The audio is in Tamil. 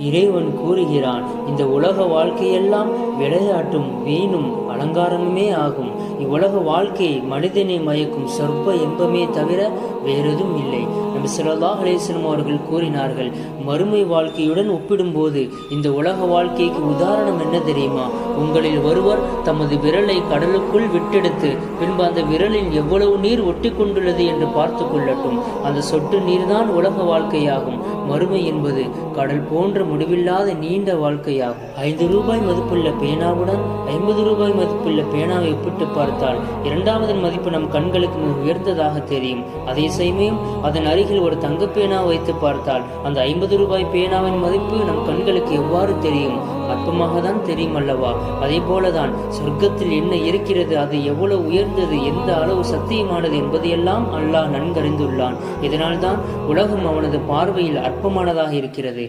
இறைவன் கூறுகிறான், இந்த உலக வாழ்க்கையெல்லாம் விளையாட்டும் வீணும் அலங்காரமுமே ஆகும். இவ்வுலக வாழ்க்கை மனிதனை மயக்கும் சொற்ப இன்பமே தவிர வேறெதும் இல்லை. நபி ஸல்லல்லாஹு அலைஹி வஸல்லம் அவர்கள் கூறினார்கள், மறுமை வாழ்க்கையுடன் ஒப்பிடும்போது இந்த உலக வாழ்க்கைக்கு உதாரணம் என்ன தெரியுமா? உங்களில் ஒருவர் தமது விரலை கடலுக்குள் விட்டெடுத்து பின்பு அந்த விரலில் எவ்வளவு நீர் ஒட்டி கொண்டுள்ளது என்று பார்த்து கொள்ளட்டும். அந்த சொட்டு நீர்தான் உலக வாழ்க்கையாகும். மறுமை என்பது கடல் போன்ற முடிவில்லாத நீண்ட வாழ்க்கையாகும். 5 ரூபாய் மதிப்புள்ள பேனாவுடன் 50 ரூபாய் மதிப்புள்ள பேனாவை ஒப்பிட்டு பார்த்தால் இரண்டாவதன் மதிப்பு நம் கண்களுக்கு மிக உயர்ந்ததாக தெரியும். அதே சமயம் அதன் அருகில் ஒரு தங்க பேனா வைத்து பார்த்தால் அந்த 50 ரூபாய் பேனாவின் மதிப்பு நம் கண்களுக்கு எவ்வாறு தெரியும்? அற்பமாக தான் தெரியும் அல்லவா? அதே போலதான் சொர்க்கத்தில் என்ன இருக்கிறது, அது எவ்வளவு உயர்ந்தது, எந்த அளவு சத்தியமானது என்பதையெல்லாம் அல்லாஹ் நன்கறிந்துள்ளான். இதனால்தான் உலகம் அவனது பார்வையில் அற்பமானதாக இருக்கிறது.